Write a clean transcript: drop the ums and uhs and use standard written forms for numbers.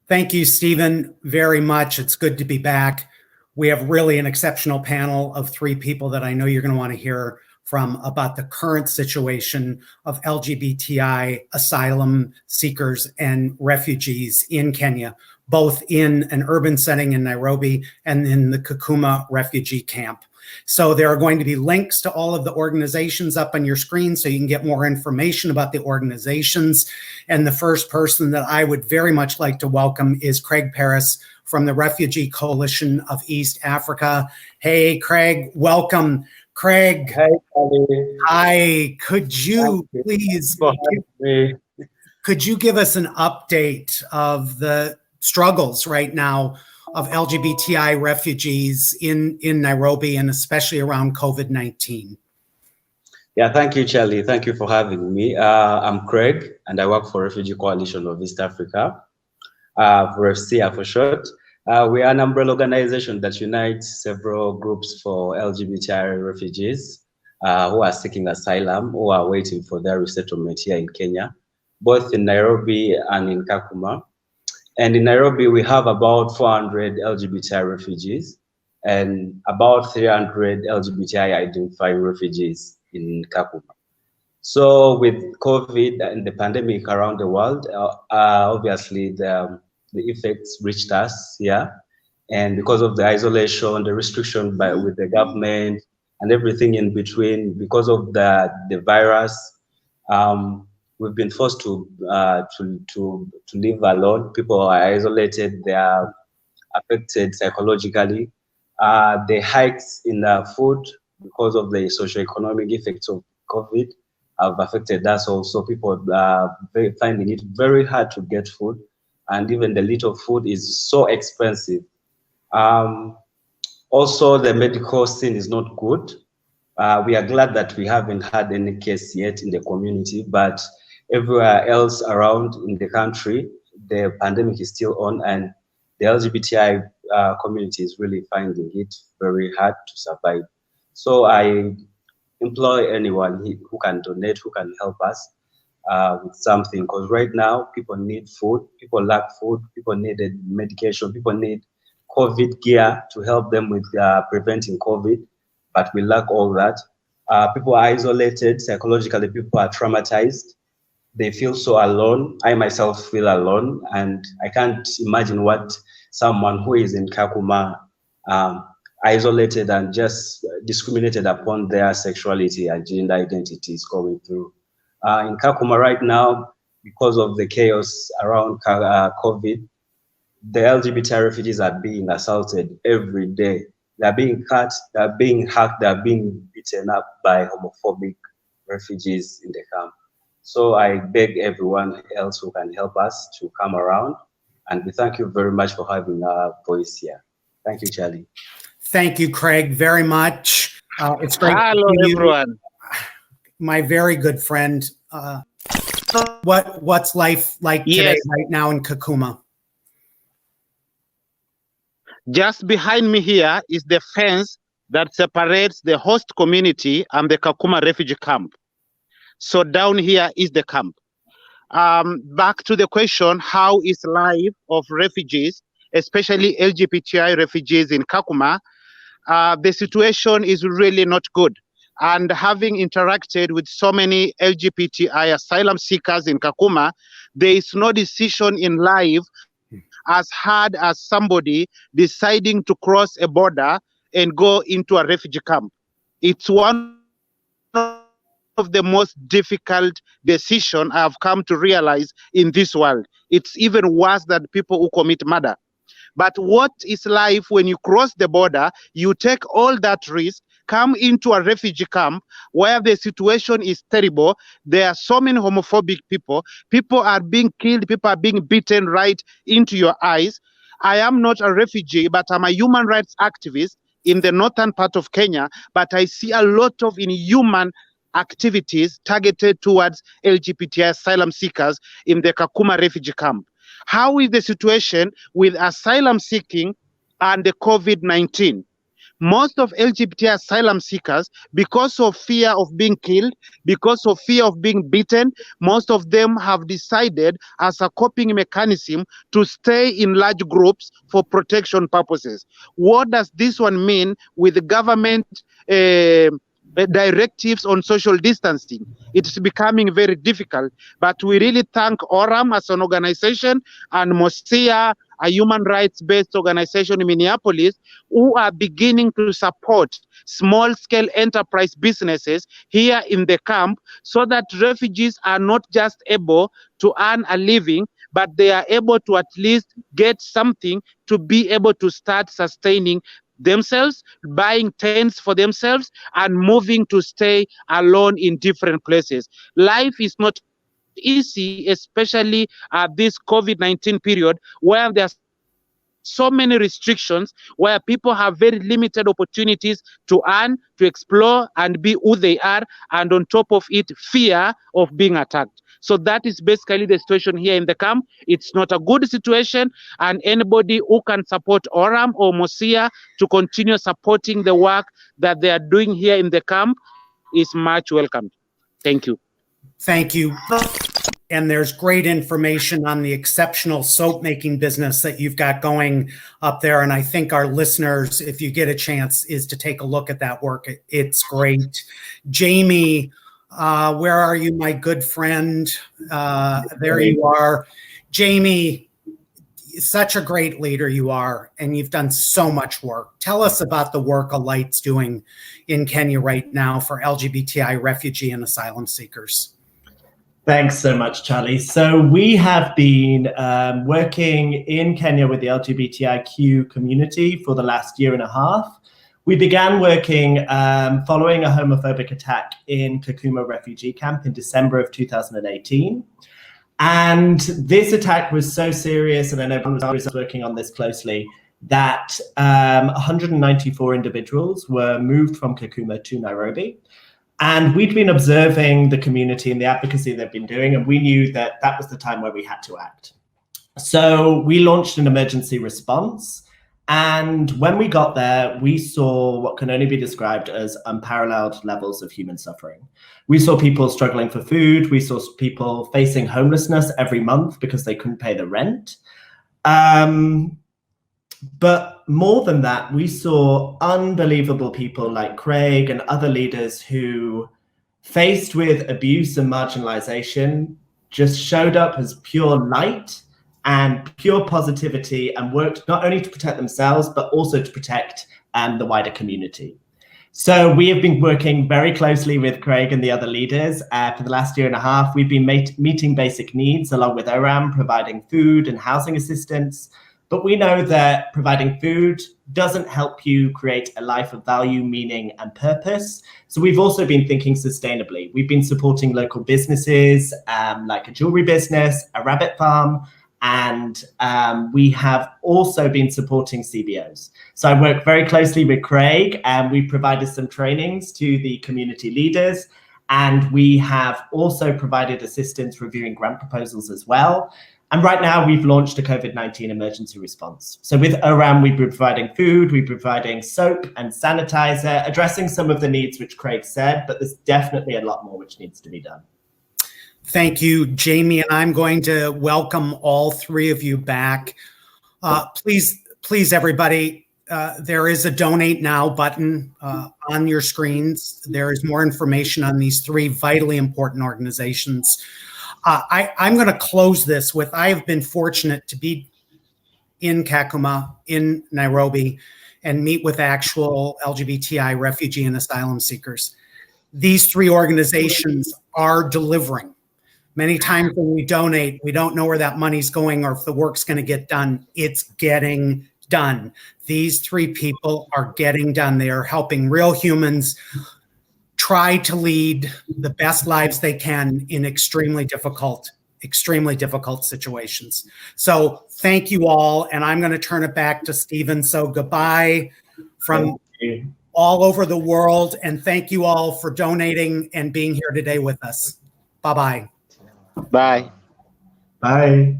Thank you, Stephen, very much. It's good to be back. We have really an exceptional panel of three people that I know you're going to want to hear from about the current situation of LGBTI asylum seekers and refugees in Kenya, both in an urban setting in Nairobi and in the Kakuma refugee camp. So there are going to be links to all of the organizations up on your screen so you can get more information about the organizations. And the first person that I would very much like to welcome is Craig Paris from the Refugee Coalition of East Africa. Hey, Craig, welcome. Craig, hey, Charlie. hi, could you please give us an update of the struggles right now of LGBTI refugees in Nairobi and especially around COVID-19? Yeah, thank you, Charlie. Thank you for having me. I'm Craig, and I work for Refugee Coalition of East Africa, REFCEA for short. We are an umbrella organization that unites several groups for LGBTI refugees who are seeking asylum or are waiting for their resettlement here in Kenya, both in Nairobi and in Kakuma. And in Nairobi, we have about 400 LGBTI refugees and about 300 LGBTI identifying refugees in Kakuma. So with COVID and the pandemic around the world, obviously the effects reached us here. And because of the isolation, the restriction with the government and everything in between, because of the virus, we've been forced to live alone. People are isolated. They are affected psychologically. The hikes in food because of the socioeconomic effects of COVID have affected us also. People are finding it very hard to get food, and even the little food is so expensive. Also, the medical scene is not good. We are glad that we haven't had any case yet in the community, but everywhere else around in the country, the pandemic is still on, and the LGBTI community is really finding it very hard to survive. So I employ anyone who can donate, who can help us with something, because right now people need food, people lack food, people need medication, people need COVID gear to help them with preventing COVID, but we lack all that. People are isolated psychologically, people are traumatized. They feel so alone. I myself feel alone, and I can't imagine what someone who is in Kakuma isolated and just discriminated upon their sexuality and gender identity is going through. In Kakuma right now, because of the chaos around COVID, the LGBT refugees are being assaulted every day. They're being cut, they're being hacked, they're being beaten up by homophobic refugees in the camp. So I beg everyone else who can help us to come around. And we thank you very much for having our voice here. Thank you, Charlie. Thank you, Craig, very much. It's great Hello, to see everyone. you. My very good friend. What's life like today, right now in Kakuma? Just behind me here is the fence that separates the host community and the Kakuma refugee camp. So down here is the camp. Back to the question, how is life of refugees, especially LGBTI refugees in Kakuma? The situation is really not good. And having interacted with so many LGBTI asylum seekers in Kakuma, there is no decision in life as hard as somebody deciding to cross a border and go into a refugee camp. It's one of the most difficult decisions I've come to realize in this world. It's even worse than people who commit murder. But what is life when you cross the border, you take all that risk, come into a refugee camp where the situation is terrible. There are so many homophobic people. People are being killed. People are being beaten right into your eyes. I am not a refugee, but I'm a human rights activist in the northern part of Kenya. But I see a lot of inhuman activities targeted towards LGBTI asylum seekers in the Kakuma refugee camp. How is the situation with asylum seeking and the COVID-19? most of LGBT asylum seekers, because of fear of being killed, because of fear of being beaten, most of them have decided as a coping mechanism to stay in large groups for protection purposes. What does this one mean with the government directives on social distancing? It's becoming very difficult, but we really thank ORAM as an organization and MOSIA, a human rights-based organization in Minneapolis, who are beginning to support small-scale enterprise businesses here in the camp so that refugees are not just able to earn a living, but they are able to at least get something to be able to start sustaining themselves, buying tents for themselves, and moving to stay alone in different places. Life is not easy, especially at this COVID-19 period, where there's so many restrictions, where people have very limited opportunities to earn, to explore, and be who they are, and on top of it, fear of being attacked. So that is basically the situation here in the camp. It's not a good situation, and anybody who can support ORAM or MOSIA to continue supporting the work that they are doing here in the camp is much welcomed. Thank you. Thank you. And there's great information on the exceptional soap making business that you've got going up there. And I think our listeners, if you get a chance, is to take a look at that work. It's great. Jamie, where are you, my good friend? There you are. Jamie, such a great leader you are, and you've done so much work. Tell us about the work Alight's doing in Kenya right now for LGBTI refugee and asylum seekers. Thanks so much, Charlie. So we have been working in Kenya with the LGBTIQ community for the last year and a half. We began working following a homophobic attack in Kakuma refugee camp in December of 2018. And this attack was so serious, and I know everyone was working on this closely, that 194 individuals were moved from Kakuma to Nairobi. And we'd been observing the community and the advocacy they've been doing, and we knew that that was the time where we had to act. So we launched an emergency response. And when we got there, we saw what can only be described as unparalleled levels of human suffering. We saw people struggling for food. We saw people facing homelessness every month because they couldn't pay the rent. But more than that, we saw unbelievable people like Craig and other leaders who, faced with abuse and marginalization, just showed up as pure light and pure positivity and worked not only to protect themselves, but also to protect the wider community. So we have been working very closely with Craig and the other leaders for the last year and a half. We've been meeting basic needs along with ORAM, providing food and housing assistance. But we know that providing food doesn't help you create a life of value, meaning, and purpose. So we've also been thinking sustainably. We've been supporting local businesses like a jewelry business, a rabbit farm, and we have also been supporting CBOs. So I work very closely with Craig, and we provided some trainings to the community leaders. And we have also provided assistance reviewing grant proposals as well. And right now we've launched a COVID-19 emergency response. So with ORAM, we've been providing food, we're providing soap and sanitizer, addressing some of the needs which Craig said, but there's definitely a lot more which needs to be done. Thank you, Jamie. And I'm going to welcome all three of you back. Please, everybody, there is a donate now button on your screens. There is more information on these three vitally important organizations. I'm going to close this with, I have been fortunate to be in Kakuma, in Nairobi, and meet with actual LGBTI refugee and asylum seekers. These three organizations are delivering. Many times when we donate, we don't know where that money's going or if the work's going to get done. It's getting done. These three people are getting done. They are helping real humans try to lead the best lives they can in extremely difficult situations. So thank you all. And I'm going to turn it back to Stephen. So goodbye from all over the world. And thank you all for donating and being here today with us. Bye-bye. Bye. Bye.